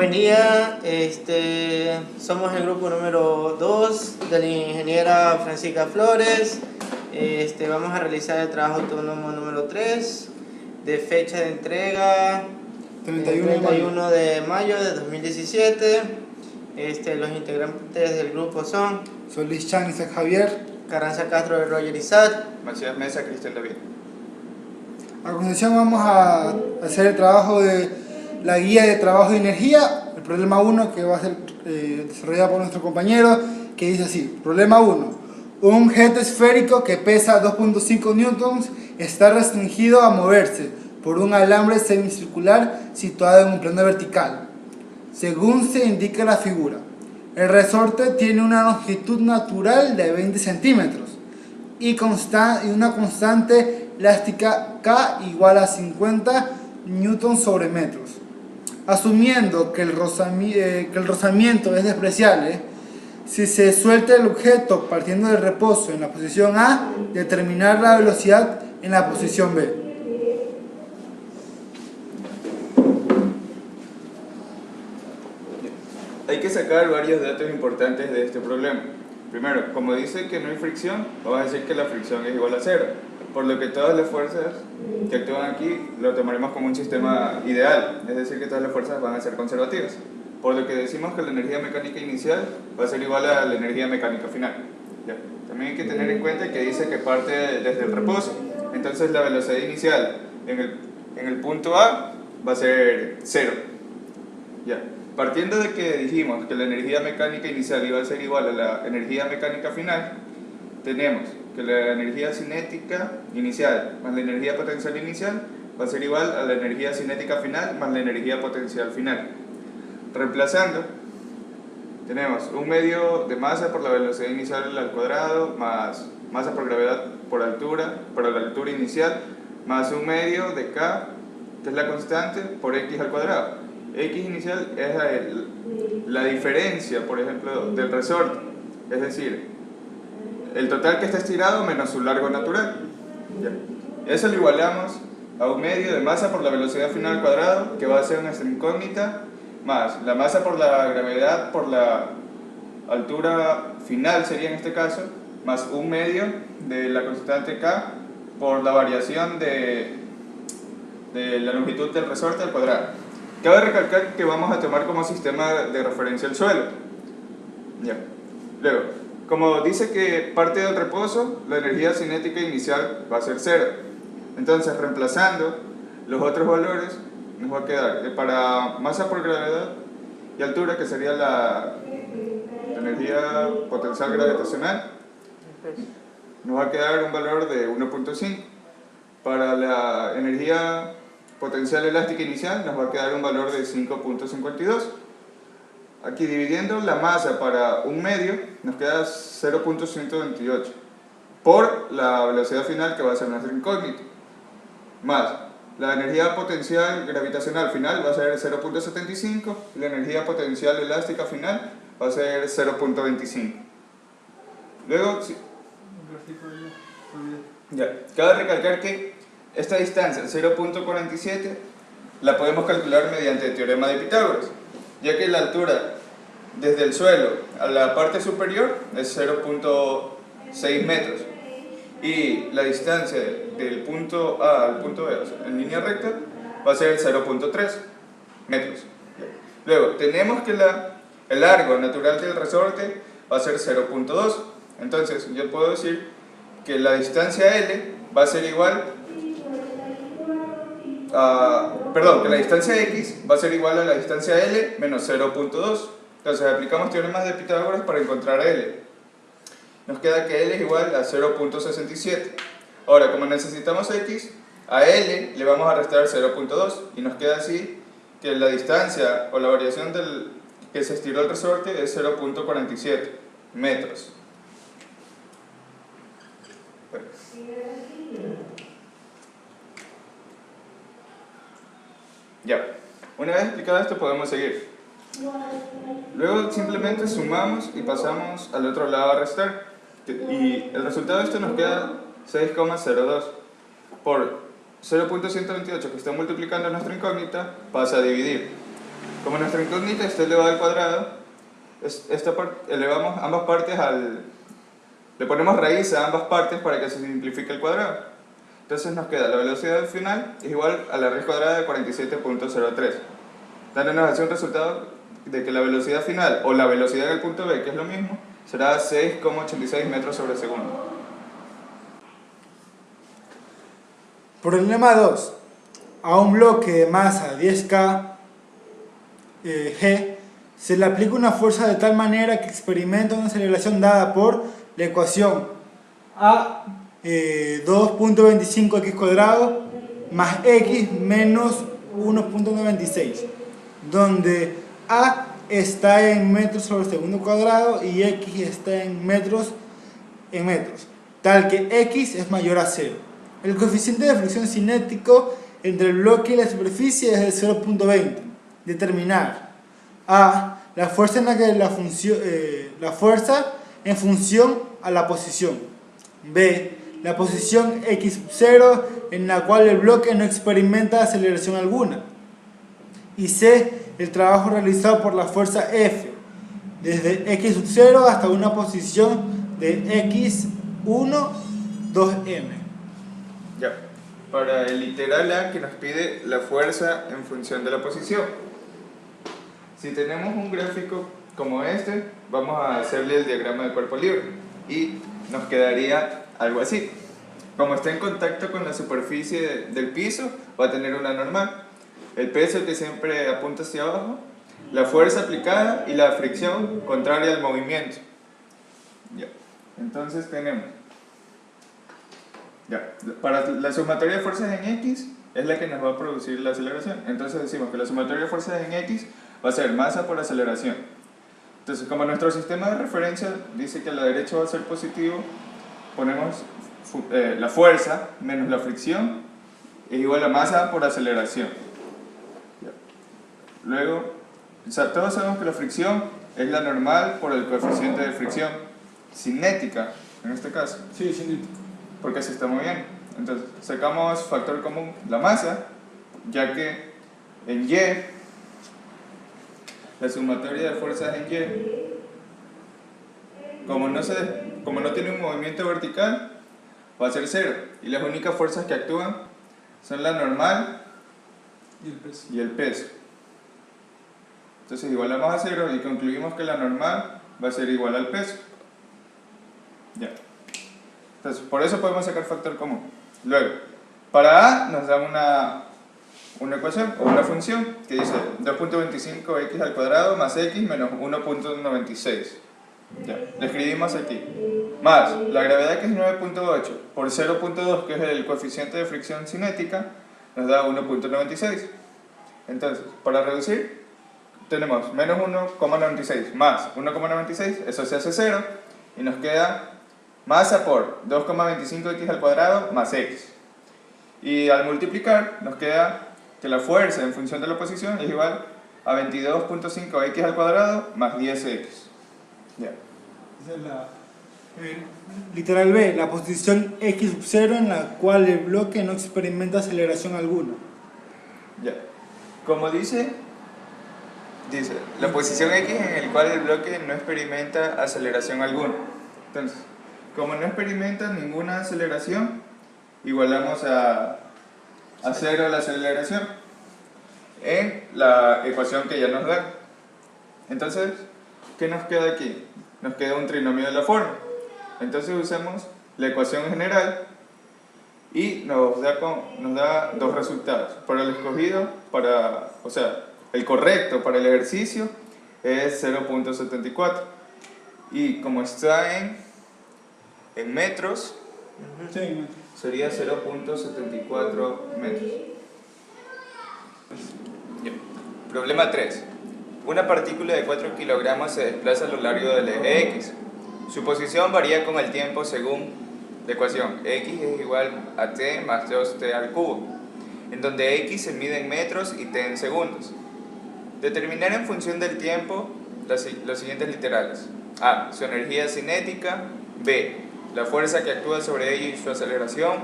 Buen día, somos el grupo número 2 de la ingeniera Francisca Flores. Vamos a realizar el trabajo autónomo número 3 de fecha de entrega 31 de mayo de 2017. Los integrantes del grupo son Solís Chan, Isaac Javier, Carranza Castro de Roger Isaac, Macías Mesa, Cristian David. A continuación vamos a hacer el trabajo de la guía de trabajo de energía, el problema 1 que va a ser desarrollado por nuestro compañero, que dice así: problema 1. Un objeto esférico que pesa 2.5 newtons está restringido a moverse por un alambre semicircular situado en un plano vertical, según se indica en la figura. El resorte tiene una longitud natural de 20 centímetros y una constante elástica K igual a 50 newtons sobre metros. Asumiendo que el rozamiento es despreciable, si se suelta el objeto partiendo del reposo en la posición A, determinar la velocidad en la posición B. Hay que sacar varios datos importantes de este problema. Primero, como dice que no hay fricción, vamos a decir que la fricción es igual a 0, por lo que todas las fuerzas que actúan aquí lo tomaremos como un sistema ideal, es decir, que todas las fuerzas van a ser conservativas, por lo que decimos que la energía mecánica inicial va a ser igual a la energía mecánica final. ¿Ya? También hay que tener en cuenta que dice que parte desde el reposo, entonces la velocidad inicial en el punto A va a ser 0. ¿Ya? Partiendo de que dijimos que la energía mecánica inicial iba a ser igual a la energía mecánica final, tenemos que la energía cinética inicial más la energía potencial inicial va a ser igual a la energía cinética final más la energía potencial final. Reemplazando, tenemos un medio de masa por la velocidad inicial al cuadrado más masa por gravedad por la altura inicial, más un medio de K, que es la constante, por X al cuadrado. X inicial es la diferencia, por ejemplo, del resorte, es decir, el total que está estirado menos su largo natural. ¿Ya? Eso lo igualamos a un medio de masa por la velocidad final al cuadrado, que va a ser nuestra incógnita, más la masa por la gravedad por la altura final, sería en este caso, más un medio de la constante K por la variación de la longitud del resorte al cuadrado. Cabe recalcar que vamos a tomar como sistema de referencia el suelo. Ya. Luego, como dice que parte del reposo, la energía cinética inicial va a ser 0. Entonces, reemplazando los otros valores, nos va a quedar para masa por gravedad y altura, que sería la energía potencial gravitacional, nos va a quedar un valor de 1.5. Para la energía potencial elástica inicial nos va a quedar un valor de 5.52. Aquí dividiendo la masa para un medio nos queda 0.128 por la velocidad final, que va a ser nuestro incógnito, más la energía potencial gravitacional final va a ser 0.75 y la energía potencial elástica final va a ser 0.25. Luego, cabe recalcar que esta distancia, 0.47, la podemos calcular mediante el teorema de Pitágoras, ya que la altura desde el suelo a la parte superior es 0.6 metros y la distancia del punto A al punto B, o sea, en línea recta, va a ser 0.3 metros. Luego, tenemos que el largo natural del resorte va a ser 0.2, entonces yo puedo decir que la distancia L va a ser igual que la distancia X va a ser igual a la distancia L menos 0.2. Entonces aplicamos teoremas de Pitágoras para encontrar L. Nos queda que L es igual a 0.67. Ahora, como necesitamos X, a L le vamos a restar 0.2 y nos queda así que la distancia o la variación que se estiró el resorte es 0.47 metros. Bueno. Ya, una vez explicado esto podemos seguir. Luego simplemente sumamos y pasamos al otro lado a restar. Y el resultado de esto nos queda 6,02 por 0.128 que está multiplicando nuestra incógnita, pasa a dividir. Como nuestra incógnita está elevada al cuadrado, elevamos ambas partes le ponemos raíz a ambas partes para que se simplifique el cuadrado. Entonces nos queda la velocidad final es igual a la raíz cuadrada de 47.03, dándonos así un resultado de que la velocidad final, o la velocidad en el punto B, que es lo mismo, será 6,86 metros sobre segundo. Problema 2. A un bloque de masa 10K G se le aplica una fuerza de tal manera que experimenta una aceleración dada por la ecuación A 2.25x cuadrado más x menos 1.96, donde A está en metros sobre segundo cuadrado y x está en metros, tal que x es mayor a 0. El coeficiente de fricción cinético entre el bloque y la superficie es de 0.20. Determinar A. La fuerza en función a la posición. B. La posición x0 en la cual el bloque no experimenta aceleración alguna. Y C. El trabajo realizado por la fuerza F desde x0 hasta una posición de x1, 2m. Ya. Para el literal A, que nos pide la fuerza en función de la posición. Si tenemos un gráfico como este, vamos a hacerle el diagrama de cuerpo libre y nos quedaría algo así. Como está en contacto con la superficie del piso, va a tener una normal. El peso que siempre apunta hacia abajo, la fuerza aplicada y la fricción contraria al movimiento. Ya. Entonces tenemos, ya, para la sumatoria de fuerzas en X es la que nos va a producir la aceleración. Entonces decimos que la sumatoria de fuerzas en X va a ser masa por aceleración. Entonces, como nuestro sistema de referencia dice que a la derecha va a ser positivo, ponemos la fuerza menos la fricción es igual a masa por aceleración. Luego, todos sabemos que la fricción es la normal por el coeficiente de fricción cinética, en este caso. Sí, cinética. Porque se está moviendo. Entonces, sacamos factor común, la masa, ya que en Y, la sumatoria de fuerzas en Y, como no tiene un movimiento vertical, va a ser 0. Y las únicas fuerzas que actúan son la normal y el peso. Entonces igualamos a 0 y concluimos que la normal va a ser igual al peso. Ya. Entonces, por eso podemos sacar factor común. Luego, para A nos da una ecuación o una función que dice 2.25x al cuadrado más x menos 1.96. Ya, le escribimos aquí. Más la gravedad, que es 9.8 por 0.2, que es el coeficiente de fricción cinética, nos da 1.96. Entonces, para reducir, tenemos menos 1,96 más 1,96, eso se hace 0 y nos queda masa por 2,25x al cuadrado más x. Y al multiplicar nos queda que la fuerza en función de la posición es igual a 22.5x al cuadrado más 10x. Ya. Esa es la literal B, la posición x0 en la cual el bloque no experimenta aceleración alguna. Ya. Como dice la posición x en la cual el bloque no experimenta aceleración alguna. Entonces, como no experimenta ninguna aceleración, igualamos a 0 la aceleración en la ecuación que ya nos da. Entonces, ¿qué nos queda aquí? Nos queda un trinomio de la forma. Entonces usamos la ecuación general y nos da dos resultados. Para el escogido, el correcto para el ejercicio es 0.74. Y como está en metros, Sí. sería 0.74 metros. Problema 3. Una partícula de 4 kilogramos se desplaza a lo largo del eje X. Su posición varía con el tiempo según la ecuación X es igual a t más 2t al cubo, en donde X se mide en metros y t en segundos. Determinar en función del tiempo los siguientes literales. A. Su energía cinética. B. La fuerza que actúa sobre ella y su aceleración.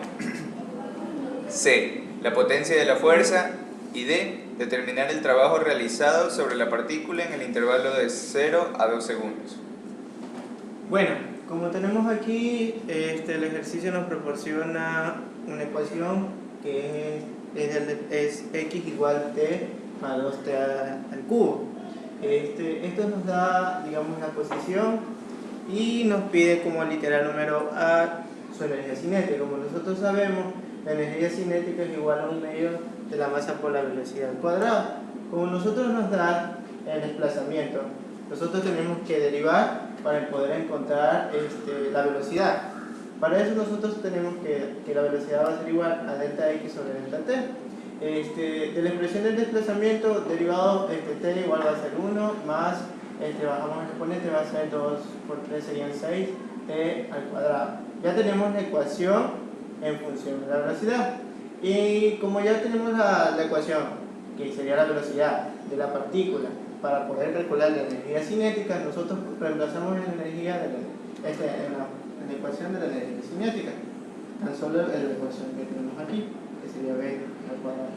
C. La potencia de la fuerza. Y D. Determinar el trabajo realizado sobre la partícula en el intervalo de 0 a 2 segundos. Bueno, como tenemos aquí, el ejercicio nos proporciona una ecuación que es x igual t a 2t al cubo. Esto nos da, digamos, la posición y nos pide como literal número a su energía cinética. Como nosotros sabemos, la energía cinética es igual a un medio de la masa por la velocidad al cuadrado. Como nosotros nos da el desplazamiento, nosotros tenemos que derivar para poder encontrar la velocidad. Para eso nosotros tenemos que la velocidad va a ser igual a delta x sobre delta t. De la expresión del desplazamiento derivado t igual va a ser 1 más, bajamos el exponente, va a ser 2 por 3 serían 6 t al cuadrado. Ya tenemos la ecuación en función de la velocidad. Y como ya tenemos la ecuación, que sería la velocidad de la partícula, para poder calcular la energía cinética, nosotros reemplazamos la energía en la ecuación de la energía cinética. Tan solo en la ecuación que tenemos aquí, que sería b al cuadrado.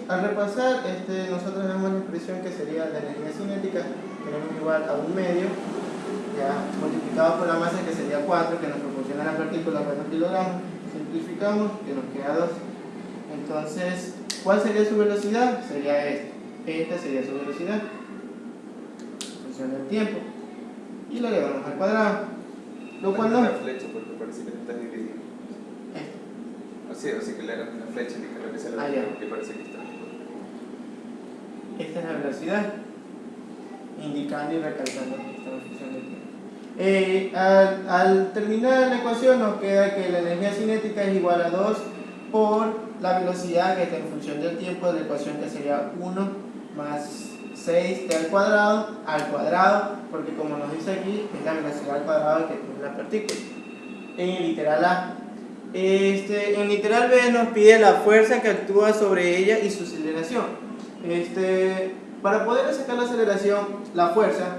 Al repasar, nosotros tenemos la expresión que sería la energía cinética, tenemos igual a un medio, ya multiplicado por la masa que sería 4, que nos proporciona la partícula 4 kilogramos, simplificamos, que nos queda 2. Entonces, ¿cuál sería su velocidad? Sería esta sería su velocidad en función del tiempo, y lo elevamos al cuadrado, lo cual nos... la flecha porque parece que está dividido. O sea que le hagas una flecha y que lo que se le que parece que está. Esta es la velocidad, indicando y recalcando que está en función del tiempo. Al terminar la ecuación nos queda que la energía cinética es igual a 2 por la velocidad que está en función del tiempo de la ecuación, que sería 1 más 6t al cuadrado, porque como nos dice aquí, es la velocidad al cuadrado que tiene la partícula. En el literal A. En el literal B nos pide la fuerza que actúa sobre ella y su aceleración. Para poder sacar la aceleración, la fuerza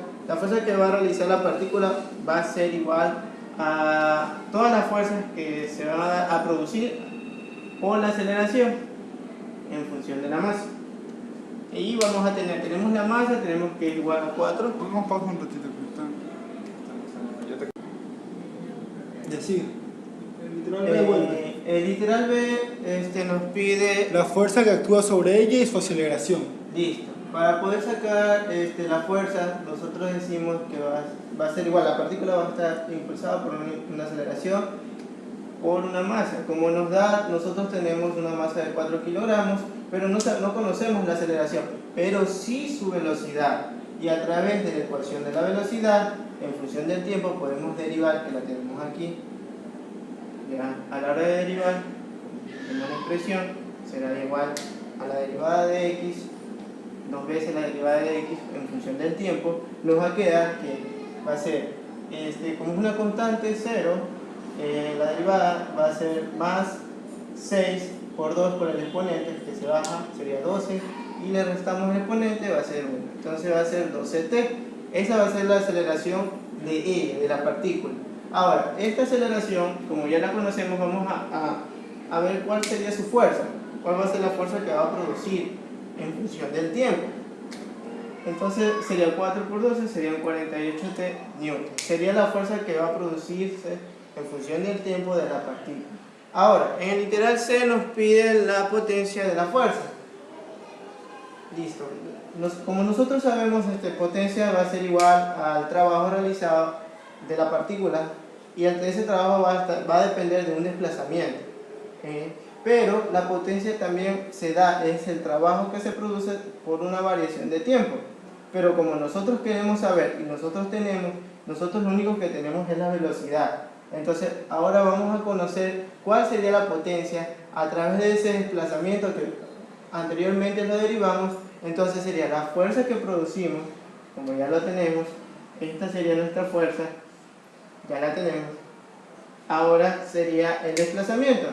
que va a realizar la partícula va a ser igual a todas las fuerzas que se van a producir por la aceleración en función de la masa. Y vamos a tenemos la masa, tenemos que es igual a 4. Podemos pausar un ratito. Ya sigue. El literal B nos pide la fuerza que actúa sobre ella y su aceleración. Listo. Para poder sacar la fuerza, nosotros decimos que va a ser igual, la partícula va a estar impulsada por una aceleración por una masa. Como nos da, nosotros tenemos una masa de 4 kilogramos, pero no conocemos la aceleración, pero sí su velocidad. Y a través de la ecuación de la velocidad, en función del tiempo, podemos derivar, que la tenemos aquí. Ya, a la hora de derivar, tenemos la expresión, será igual a la derivada de x, 2 veces la derivada de x en función del tiempo. Nos va a quedar que va a ser, como es una constante 0, la derivada va a ser más 6 por 2 por el exponente, que se baja, sería 12, y le restamos el exponente, va a ser 1. Entonces va a ser 12t. Esa va a ser la aceleración de ella, de la partícula. Ahora, esta aceleración, como ya la conocemos, vamos a ver cuál sería su fuerza, cuál va a ser la fuerza que va a producir en función del tiempo. Entonces sería 4 por 12, serían 48t newton. Sería la fuerza que va a producirse en función del tiempo de la partícula. Ahora, en el literal C nos pide la potencia de la fuerza. Listo. Como nosotros sabemos, potencia va a ser igual al trabajo realizado de la partícula, y ese trabajo va a depender de un desplazamiento. Pero la potencia también es el trabajo que se produce por una variación de tiempo. Pero como nosotros queremos saber y nosotros lo único que tenemos es la velocidad. Entonces ahora vamos a conocer cuál sería la potencia a través de ese desplazamiento que anteriormente lo derivamos. Entonces sería la fuerza que producimos, como ya lo tenemos, esta sería nuestra fuerza, ya la tenemos. Ahora sería el desplazamiento,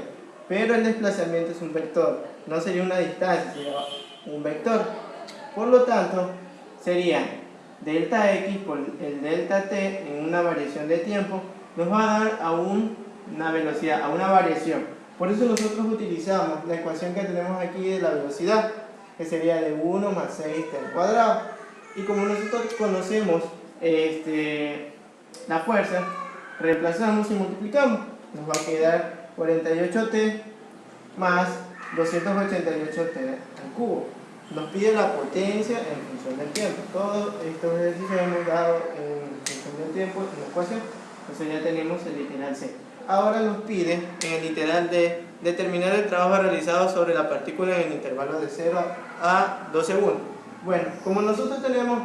pero el desplazamiento es un vector, no sería una distancia, sería un vector. Por lo tanto, sería delta x por el delta t en una variación de tiempo, nos va a dar a una velocidad, a una variación. Por eso nosotros utilizamos la ecuación que tenemos aquí de la velocidad, que sería de 1 más 6t al cuadrado. Y como nosotros conocemos la fuerza, reemplazamos y multiplicamos. Nos va a quedar 48t más 288t al cubo. Nos pide la potencia en función del tiempo. Todos estos ejercicios hemos dado en función del tiempo en la ecuación. Entonces ya tenemos el literal C. Ahora nos pide en el literal D determinar el trabajo realizado sobre la partícula en el intervalo de 0 a 2 segundos. Bueno, como nosotros tenemos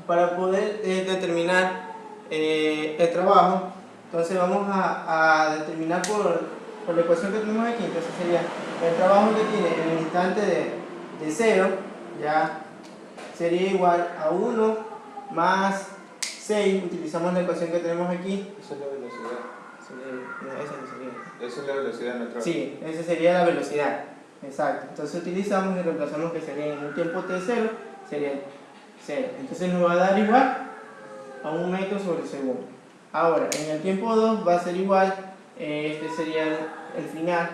para poder determinar el trabajo, entonces vamos a determinar por la ecuación que tenemos aquí. Entonces sería el trabajo que tiene en el instante de 0, ya sería igual a 1 más 6, utilizamos la ecuación que tenemos aquí. Esa es la velocidad. Esa no sería. Esa es la velocidad natural. Sí, esa sería la velocidad. Exacto. Entonces utilizamos y reemplazamos que sería en un tiempo t0, sería 0. Entonces nos va a dar igual a 1 metro sobre segundo. Ahora, en el tiempo 2 va a ser igual, este sería el final,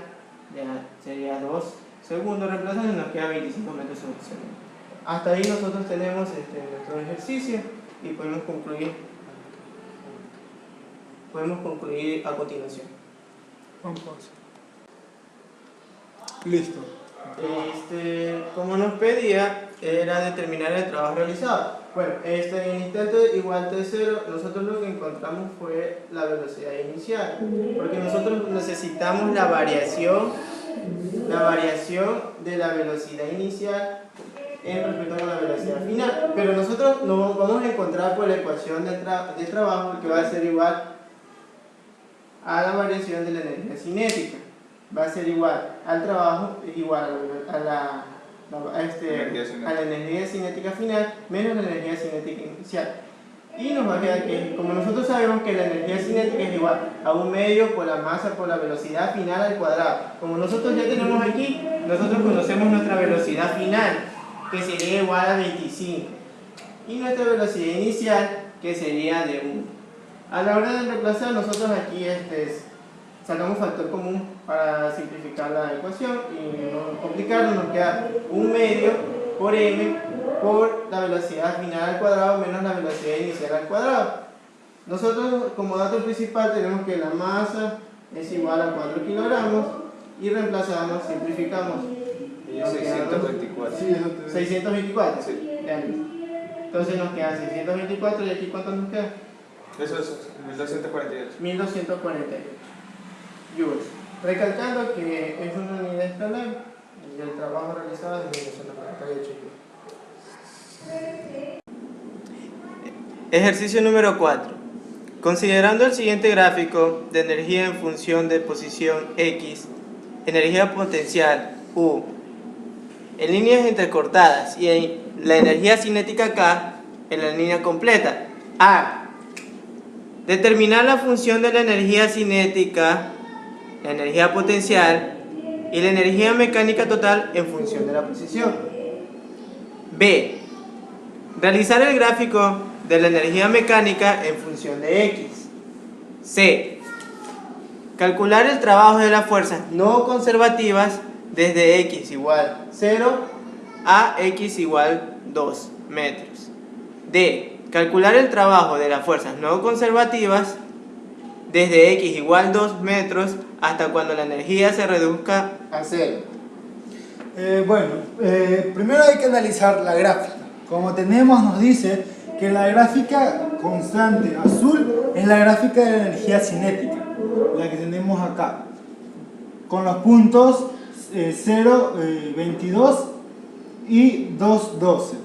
ya sería 2 segundos reemplazando y nos queda 25 metros sobre segundo. Hasta ahí nosotros tenemos nuestro ejercicio y podemos concluir a continuación. Vamos. Listo. Como nos pedía, era determinar el trabajo realizado. Bueno, en el instante igual t0, nosotros lo que encontramos fue la velocidad inicial, porque nosotros necesitamos la variación de la velocidad inicial en respecto a la velocidad final, pero nosotros lo vamos a encontrar por la ecuación de trabajo, que va a ser igual a la variación de la energía cinética. Va a ser igual al trabajo, igual a la energía cinética final menos la energía cinética inicial. Y nos va a quedar que, como nosotros sabemos que la energía cinética es igual a 1/2 por la masa por la velocidad final al cuadrado. Como nosotros ya tenemos aquí, nosotros conocemos nuestra velocidad final, que sería igual a 25. Y nuestra velocidad inicial, que sería de 1. A la hora de reemplazar, nosotros aquí sacamos factor común para simplificar la ecuación y no complicarlo. Nos queda 1/2 por m por la velocidad final al cuadrado menos la velocidad inicial al cuadrado. Nosotros como dato principal tenemos que la masa es igual a 4 kilogramos y reemplazamos, simplificamos. Y 624. Sí, 624. Sí. Entonces nos queda 624 y aquí ¿cuánto nos queda? Eso es 1248. 1248 joules. Recalcando que es una unidad escalar y el trabajo realizado es 1248 joules. Ejercicio número 4. Considerando el siguiente gráfico de energía en función de posición X, energía potencial U, en líneas intercortadas y en la energía cinética K en la línea completa. A. Determinar la función de la energía cinética, la energía potencial y la energía mecánica total en función de la posición. B. Realizar el gráfico de la energía mecánica en función de X. C. Calcular el trabajo de las fuerzas no conservativas desde X igual 0 a X igual 2 metros. D. Calcular el trabajo de las fuerzas no conservativas desde X igual 2 metros hasta cuando la energía se reduzca a 0. Primero hay que analizar la gráfica. Como tenemos, nos dice que la gráfica constante azul es la gráfica de la energía cinética, la que tenemos acá, con los puntos 0, 22 y 2, 12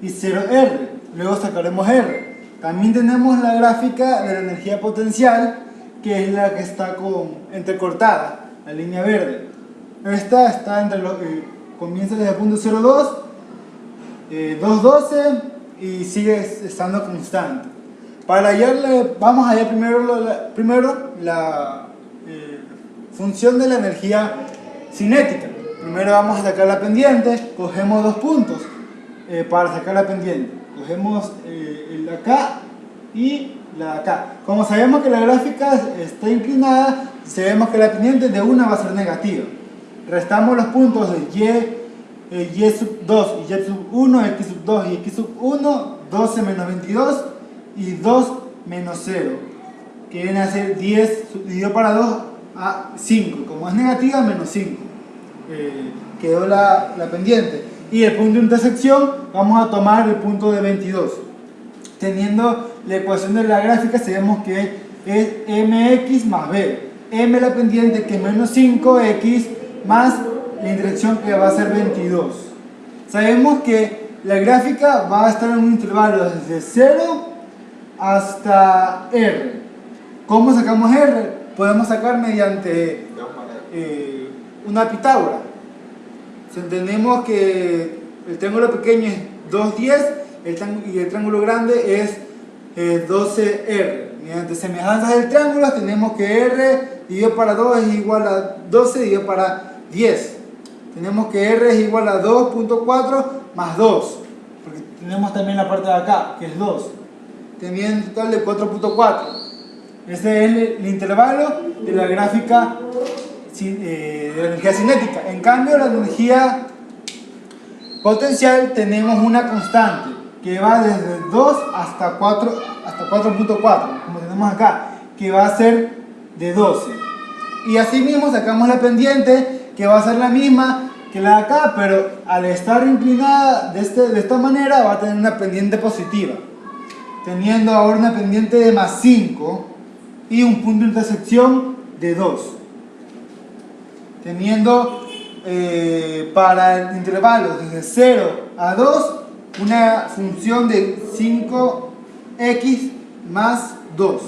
y 0R. Luego sacaremos R. También tenemos la gráfica de la energía potencial, que es la que está entrecortada, la línea verde. Esta está entre los comienza desde el punto 0,2, 2,12 y sigue estando constante. Para hallarle, vamos a hallar primero la función de la energía cinética. Primero vamos a sacar la pendiente, cogemos 2 puntos para sacar la pendiente. Cogemos el de acá y la de acá. Como sabemos que la gráfica está inclinada, sabemos que la pendiente de una va a ser negativa. Restamos los puntos de y sub 2 y y sub 1, x sub 2 y x sub 1, 12 menos 22 y 2 menos 0, que viene a ser 10 dividido para 2 a 5. Como es negativa, menos 5. Quedó la pendiente. Y el punto de intersección, vamos a tomar el punto de 22. Teniendo la ecuación de la gráfica, sabemos que es mx más b. M la pendiente, que es menos 5x, más la intersección, que va a ser 22. Sabemos que la gráfica va a estar en un intervalo desde 0 hasta r. ¿Cómo sacamos r? Podemos sacar mediante una Pitágora. Si entendemos que el triángulo pequeño es 2, 10 y el triángulo grande es 12r. Mediante semejanzas del triángulo tenemos que r dividido para 2 es igual a 12 dividido para 10. Tenemos que r es igual a 2.4 más 2, porque tenemos también la parte de acá, que es 2. Teniendo un total de 4.4. Ese es el intervalo de la gráfica de la energía cinética. En cambio, la energía potencial tenemos una constante que va desde 2 hasta 4.4, como tenemos acá, que va a ser de 12. Y así mismo sacamos la pendiente, que va a ser la misma que la de acá, pero al estar inclinada de esta manera va a tener una pendiente positiva, teniendo ahora una pendiente de más 5 y un punto de intersección de 2. Teniendo para el intervalo desde 0 a 2 una función de 5x más 2,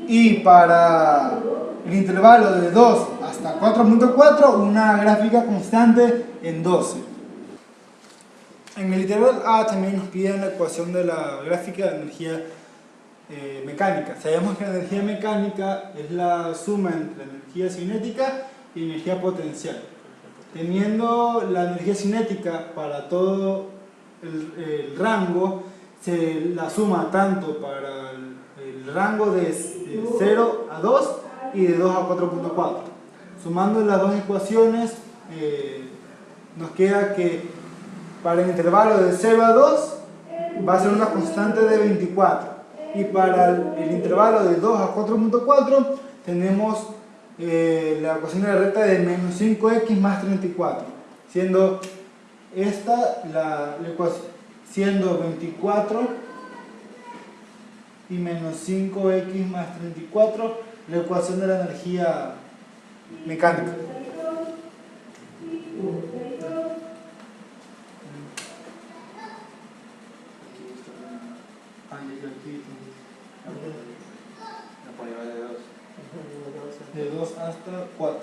y para el intervalo de 2 hasta 4.4 una gráfica constante en 12. En el intervalo A también nos piden la ecuación de la gráfica de energía mecánica. Sabemos que la energía mecánica es la suma entre energía cinética y energía potencial. Teniendo la energía cinética para todo el rango, se la suma tanto para el rango de 0 a 2 y de 2 a 4.4. Sumando las dos ecuaciones, nos queda que para el intervalo de 0 a 2 va a ser una constante de 24. Y para el intervalo de 2 a 4.4 tenemos la ecuación de la recta de menos 5x más 34, siendo esta la ecuación, siendo 24 y menos 5x más 34 la ecuación de la energía mecánica. De 2 hasta 4.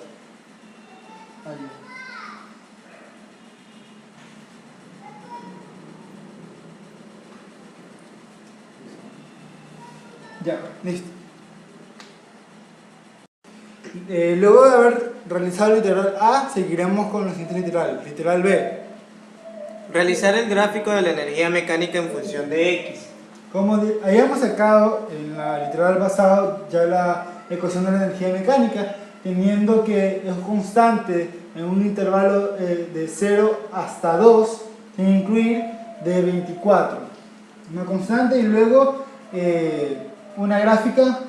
Ya, listo. Luego de haber realizado el literal A, seguiremos con los siguientes literales. Literal B. Realizar el gráfico de la energía mecánica en función de X. Como habíamos sacado en la literal pasado ya la ecuación de la energía mecánica, teniendo que es constante en un intervalo de 0 hasta 2, sin incluir de 24. Una constante y luego una gráfica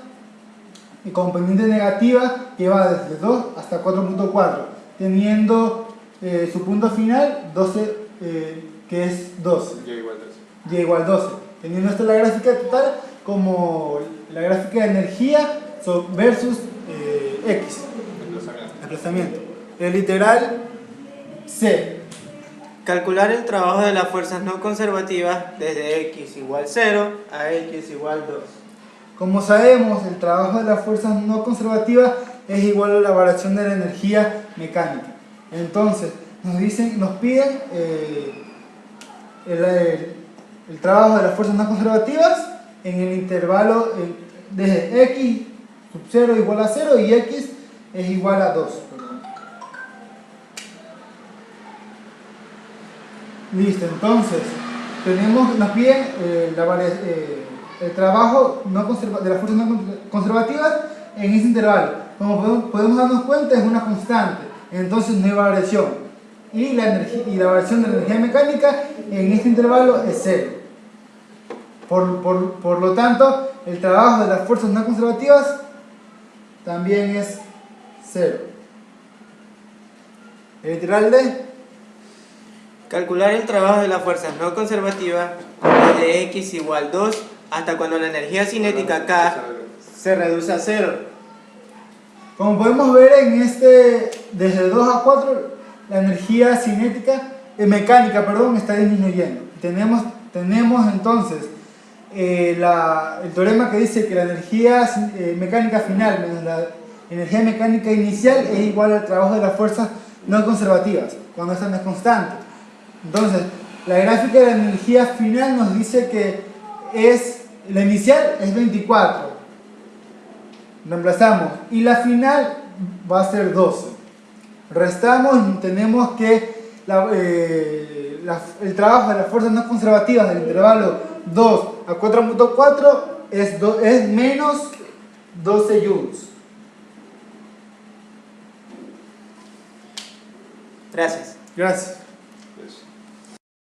con pendiente negativa que va desde 2 hasta 4.4, teniendo su punto final 12, que es 12. Y igual 12. Teniendo esta la gráfica total como la gráfica de energía versus X, desplazamiento. El literal C. Calcular el trabajo de las fuerzas no conservativas desde X igual 0 a X igual 2. Como sabemos, el trabajo de las fuerzas no conservativas es igual a la variación de la energía mecánica. Entonces, nos piden el trabajo de las fuerzas no conservativas en el intervalo desde X sub 0 igual a 0 y X es igual a 2. Listo, entonces nos piden el trabajo de las fuerzas no conservativas en ese intervalo. Como podemos darnos cuenta, es una constante, entonces no hay variación. Y la variación de la energía mecánica en este intervalo es cero. Por lo tanto, el trabajo de las fuerzas no conservativas también es cero. El literal de calcular el trabajo de las fuerzas no conservativas de x igual 2 hasta cuando la energía cinética K se reduce a cero. como podemos ver desde 2 a 4, la energía mecánica, está disminuyendo. Tenemos entonces el teorema que dice que la energía mecánica final menos la energía mecánica inicial es igual al trabajo de las fuerzas no conservativas, cuando esta no es constante. Entonces, la gráfica de la energía final nos dice que la inicial es 24. Reemplazamos. Y la final va a ser 12. Restamos y tenemos que el trabajo de las fuerzas no conservativas del intervalo 2 a 4.4 es menos 12 joules. Gracias. Gracias. Pues,